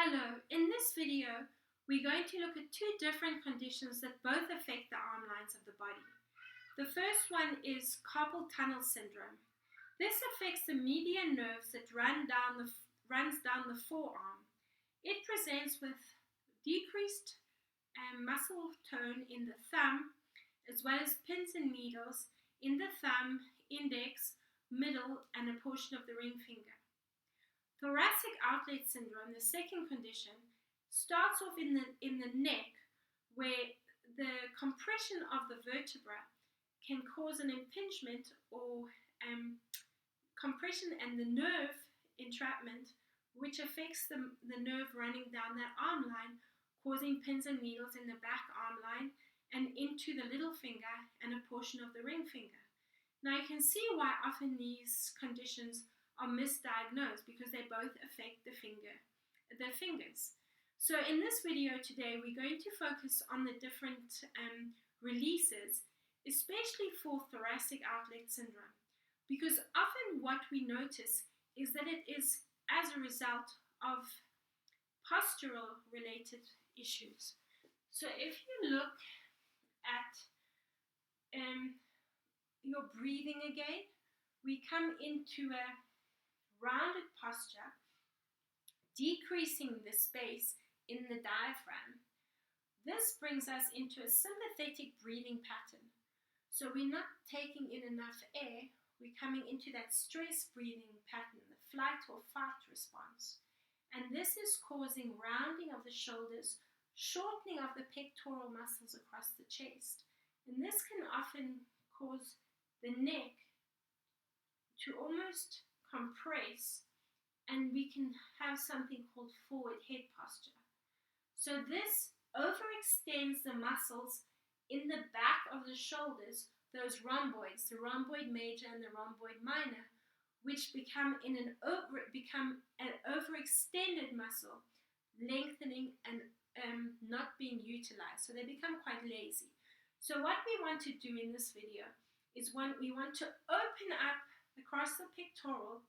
Hello, in this video we're going to look at two different conditions that both affect the arm lines of the body. The first one is carpal tunnel syndrome. This affects the median nerves that runs down the forearm. It presents with decreased muscle tone in the thumb, as well as pins and needles in the thumb, index, middle, and a portion of the ring finger. Thoracic outlet syndrome, the second condition, starts off in the neck, where the compression of the vertebra can cause an impingement or compression and the nerve entrapment, which affects the nerve running down that arm line, causing pins and needles in the back arm line and into the little finger and a portion of the ring finger. Now you can see why often these conditions are misdiagnosed, because they both affect the fingers. So in this video today, we're going to focus on the different releases, especially for thoracic outlet syndrome, because often what we notice is that it is as a result of postural related issues. So if you look at your breathing again, we come into a rounded posture, decreasing the space in the diaphragm. This brings us into a sympathetic breathing pattern. So we're not taking in enough air, we're coming into that stress breathing pattern, the flight or fight response. And this is causing rounding of the shoulders, shortening of the pectoral muscles across the chest. And this can often cause the neck to almost compress, and we can have something called forward head posture. So this overextends the muscles in the back of the shoulders, those rhomboids, the rhomboid major and the rhomboid minor, which become an overextended muscle, lengthening and not being utilized. So they become quite lazy. So what we want to do in this video is we want to open up across the pectoral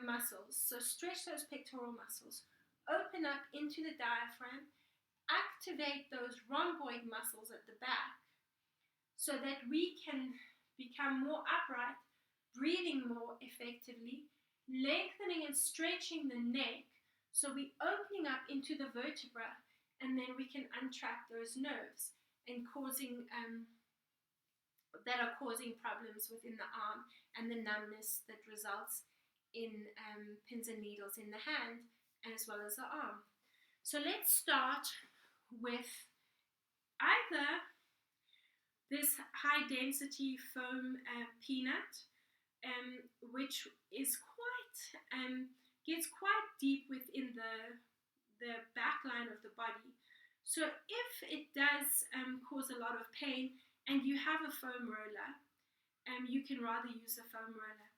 muscles, so stretch those pectoral muscles, open up into the diaphragm, activate those rhomboid muscles at the back so that we can become more upright, breathing more effectively, lengthening and stretching the neck, so we're opening up into the vertebra, and then we can untrap those nerves and that are causing problems within the arm and the numbness that results in pins and needles in the hand as well as the arm. So let's start with either this high density foam peanut, which is gets quite deep within the back line of the body. So if it does cause a lot of pain and you have a foam roller, you can rather use a foam roller.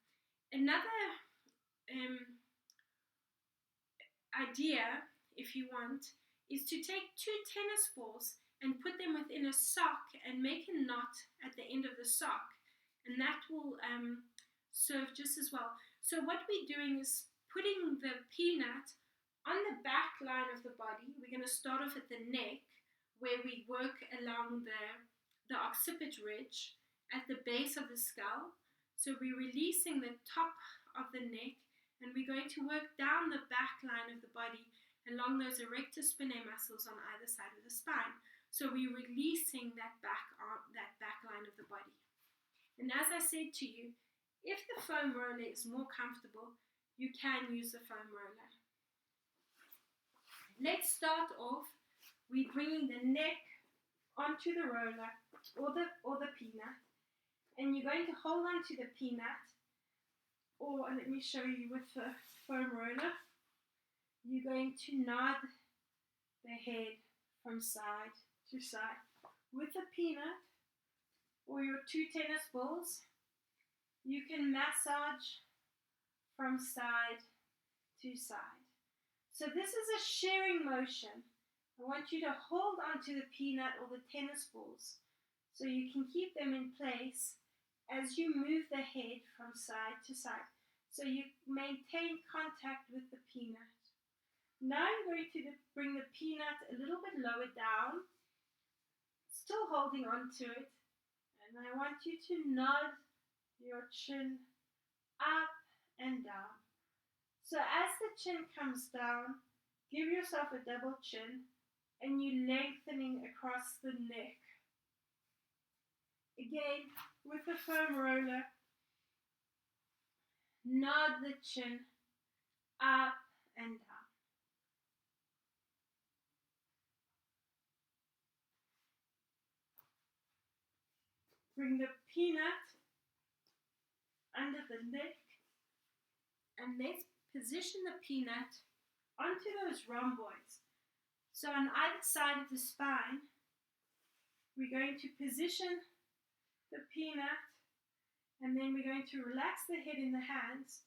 Another idea, if you want, is to take 2 tennis balls and put them within a sock and make a knot at the end of the sock, and that will serve just as well. So what we're doing is putting the peanut on the back line of the body. We're going to start off at the neck, where we work along the occiput ridge at the base of the skull. So we're releasing the top of the neck, and we're going to work down the back line of the body along those erector spinae muscles on either side of the spine. So we're releasing that back line of the body. And as I said to you, if the foam roller is more comfortable, you can use the foam roller. Let's start off. We're bringing the neck onto the roller or the peanut, and you're going to hold on to the peanut, or let me show you with the foam roller. You're going to nod the head from side to side. With the peanut or your 2 tennis balls, you can massage from side to side. So this is a shearing motion. I want you to hold onto the peanut or the tennis balls so you can keep them in place as you move the head from side to side. So you maintain contact with the peanut. Now I'm going to bring the peanut a little bit lower down, still holding on to it. And I want you to nod your chin up and down. So as the chin comes down, give yourself a double chin and you're lengthening across the neck. Again, with the foam roller, nod the chin up and down. Bring the peanut under the neck and let's position the peanut onto those rhomboids. So on either side of the spine, we're going to position the peanut and then we're going to relax the head in the hands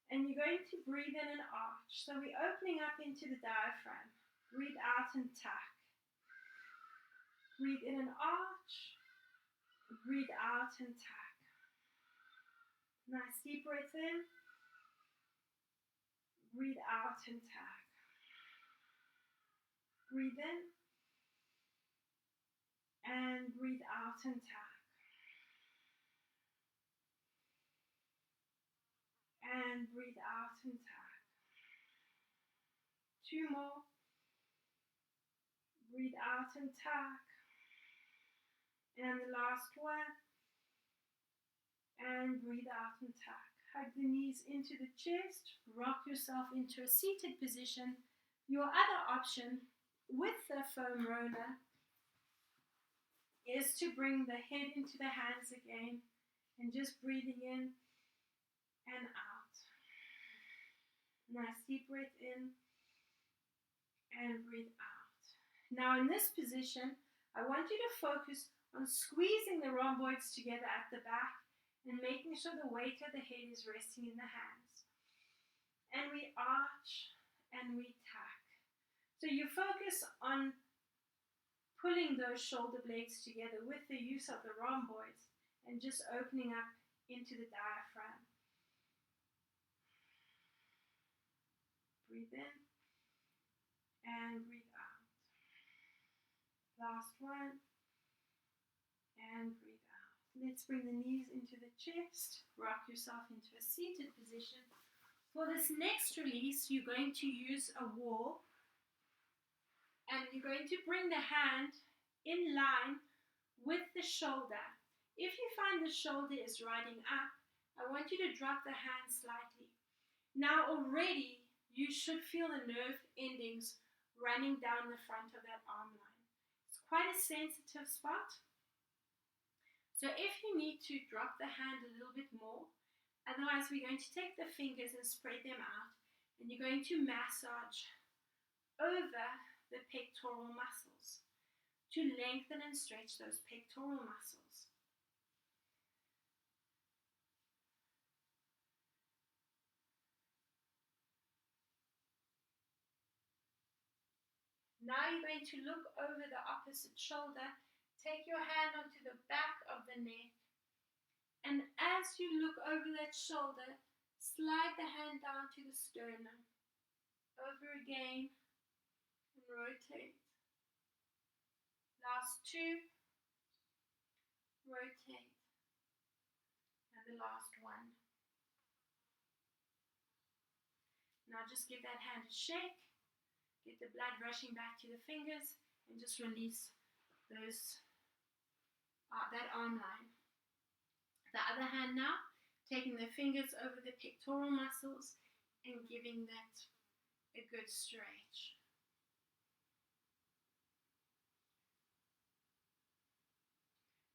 and you're going to breathe in and arch. So we're opening up into the diaphragm. Breathe out and tack. Breathe in and arch. Breathe out and tack. Nice deep breath in. Breathe out and tack. Breathe in. And breathe out and tack. And breathe out and tack. 2 more. Breathe out and tack. And the last one. And breathe out and tack. Hug the knees into the chest. Rock yourself into a seated position. Your other option with the foam roller is to bring the head into the hands again and just breathing in and out. Nice deep breath in and breathe out. Now in this position, I want you to focus on squeezing the rhomboids together at the back and making sure the weight of the head is resting in the hands. And we arch and we tack. So you focus on pulling those shoulder blades together with the use of the rhomboids and just opening up into the diaphragm. Breathe in and breathe out. Last one and breathe out. Let's bring the knees into the chest. Rock yourself into a seated position. For this next release, you're going to use a wall and you're going to bring the hand in line with the shoulder. If you find the shoulder is riding up, I want you to drop the hand slightly. Now already you should feel the nerve endings running down the front of that arm line. It's quite a sensitive spot. So if you need to drop the hand a little bit more, otherwise we're going to take the fingers and spread them out and you're going to massage over the pectoral muscles to lengthen and stretch those pectoral muscles. Now you're going to look over the opposite shoulder, take your hand onto the back of the neck, and as you look over that shoulder, slide the hand down to the sternum. Over again, and rotate. Last 2, rotate. And the last one. Now just give that hand a shake. Get the blood rushing back to the fingers and just release those that arm line. The other hand now, taking the fingers over the pectoral muscles and giving that a good stretch.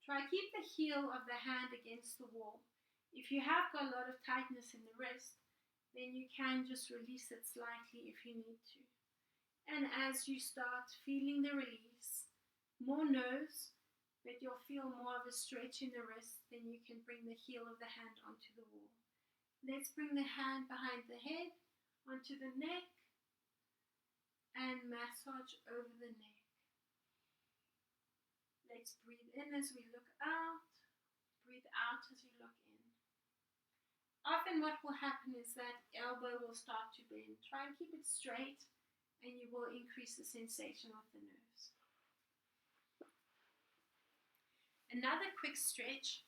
Try keep the heel of the hand against the wall. If you have got a lot of tightness in the wrist, then you can just release it slightly if you need to. And as you start feeling the release, more nerves, but you'll feel more of a stretch in the wrist, then you can bring the heel of the hand onto the wall. Let's bring the hand behind the head, onto the neck, and massage over the neck. Let's breathe in as we look out, breathe out as we look in. Often what will happen is that elbow will start to bend. Try and keep it straight and you will increase the sensation of the nerves. Another quick stretch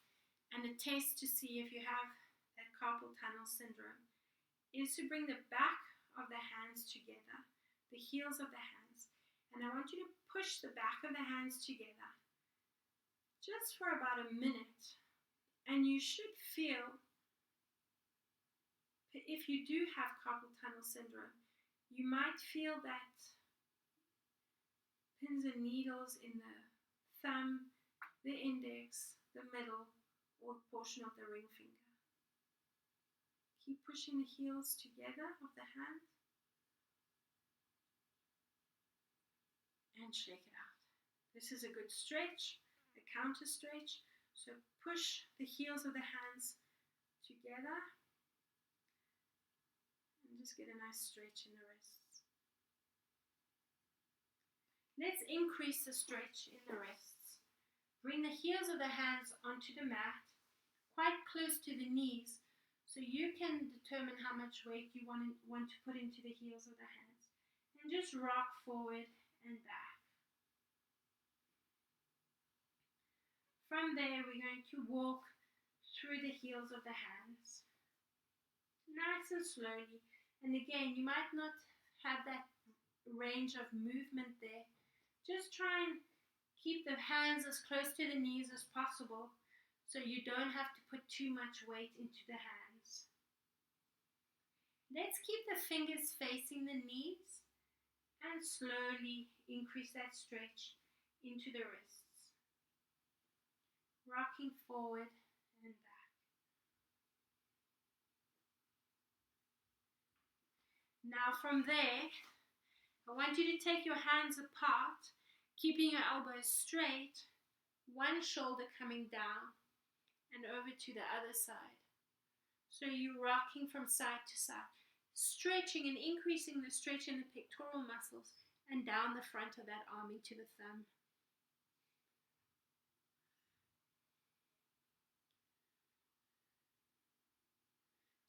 and a test to see if you have that carpal tunnel syndrome is to bring the back of the hands together, the heels of the hands, and I want you to push the back of the hands together just for about a minute, and you should feel, if you do have carpal tunnel syndrome, you might feel that pins and needles in the thumb, the index, the middle, or portion of the ring finger. Keep pushing the heels together of the hand and shake it out. This is a good stretch, a counter stretch. So push the heels of the hands together and just get a nice stretch in the wrists. Let's increase the stretch in the wrists. Bring the heels of the hands onto the mat, quite close to the knees, so you can determine how much weight you want to put into the heels of the hands. And just rock forward and back. From there, we're going to walk through the heels of the hands, nice and slowly. And again, you might not have that range of movement there. Just try and keep the hands as close to the knees as possible so you don't have to put too much weight into the hands. Let's keep the fingers facing the knees and slowly increase that stretch into the wrists. Rocking forward and back. Now from there, I want you to take your hands apart, keeping your elbows straight, one shoulder coming down and over to the other side. So you're rocking from side to side, stretching and increasing the stretch in the pectoral muscles and down the front of that arm into the thumb.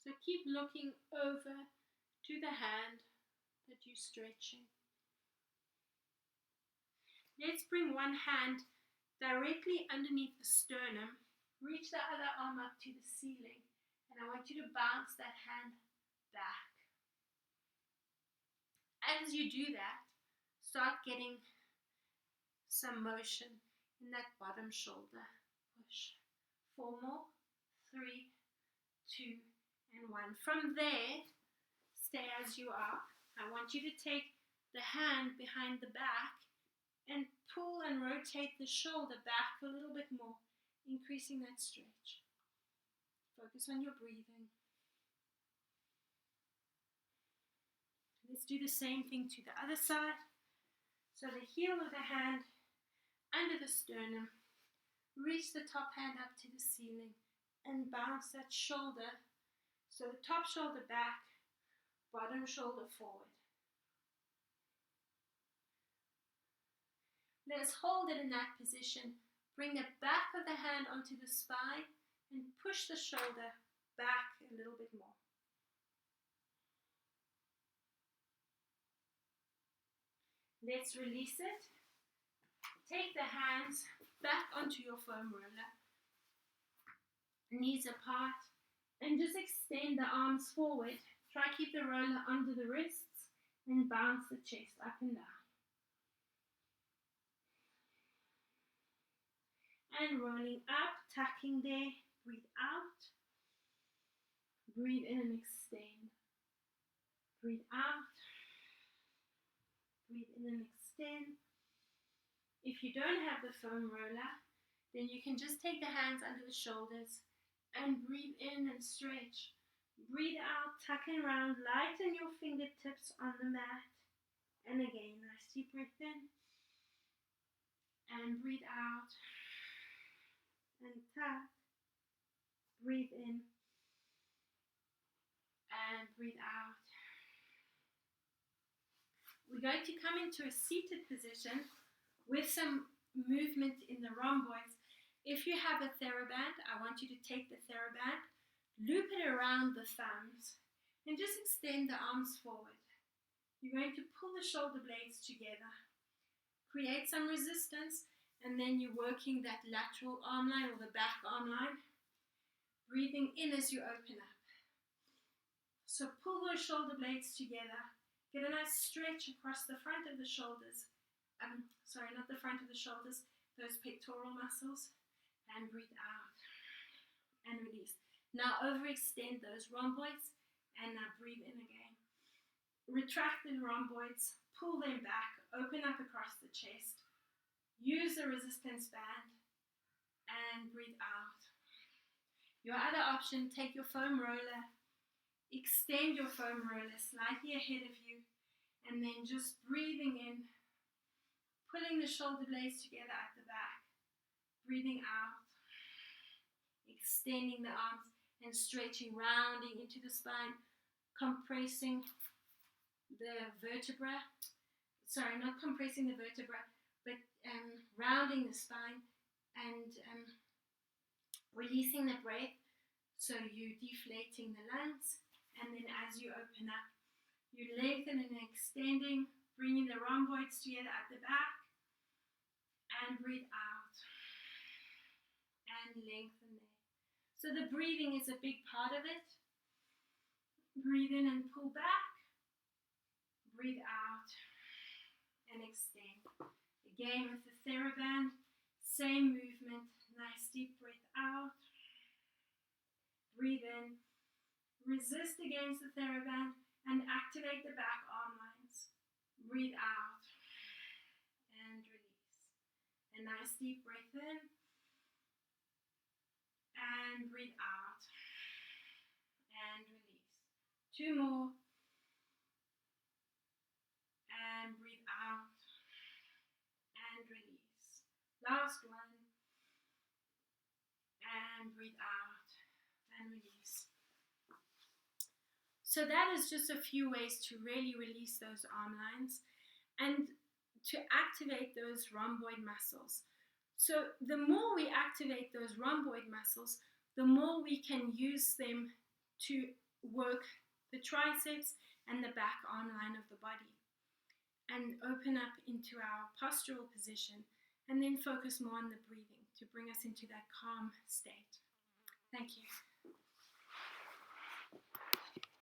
So keep looking over to the hand that you're stretching. Let's bring one hand directly underneath the sternum. Reach the other arm up to the ceiling, and I want you to bounce that hand back. As you do that, start getting some motion in that bottom shoulder. Push. 4 more. 3, 2, and 1. From there, stay as you are. I want you to take the hand behind the back and pull and rotate the shoulder back a little bit more, increasing that stretch. Focus on your breathing. Let's do the same thing to the other side. So the heel of the hand under the sternum, reach the top hand up to the ceiling and bounce that shoulder. So the top shoulder back, bottom shoulder forward. Let's hold it in that position. Bring the back of the hand onto the spine and push the shoulder back a little bit more. Let's release it. Take the hands back onto your foam roller. Knees apart. And just extend the arms forward. Try to keep the roller under the wrists and bounce the chest up and down. And rolling up, tucking there. Breathe out. Breathe in and extend. Breathe out. Breathe in and extend. If you don't have the foam roller, then you can just take the hands under the shoulders and breathe in and stretch. Breathe out, tucking around, lighten your fingertips on the mat. And again, nice deep breath in. And breathe out. And tuck. Breathe in. And breathe out. We're going to come into a seated position with some movement in the rhomboids. If you have a TheraBand, I want you to take the TheraBand, loop it around the thumbs, and just extend the arms forward. you're going to pull the shoulder blades together, create some resistance, and then you're working that lateral arm line or the back arm line, breathing in as you open up. So pull those shoulder blades together, get a nice stretch across the front of the shoulders, not the front of the shoulders, those pectoral muscles, and breathe out and release. Now overextend those rhomboids, and now breathe in again. Retract the rhomboids, pull them back, open up across the chest, use the resistance band, and breathe out. Your other option, take your foam roller, extend your foam roller slightly ahead of you, and then just breathing in, pulling the shoulder blades together at the back, breathing out, extending the arms and stretching, rounding into the spine, compressing the vertebra, not compressing the vertebra, but rounding the spine and releasing the breath, so you're deflating the lungs, and then as you open up, you lengthen and extending, bringing the rhomboids together at the back, and breathe out, and lengthen there. So the breathing is a big part of it. Breathe in and pull back, breathe out, and extend. Again with the TheraBand, same movement, nice deep breath out, breathe in, resist against the TheraBand, and activate the back arm lines. Breathe out, and release. A nice deep breath in, and breathe out, and release. 2 more, and breathe out, and release. Last one, and breathe out, and release. So that is just a few ways to really release those arm lines and to activate those rhomboid muscles. So the more we activate those rhomboid muscles, the more we can use them to work the triceps and the back arm line of the body and open up into our postural position, and then focus more on the breathing to bring us into that calm state. Thank you.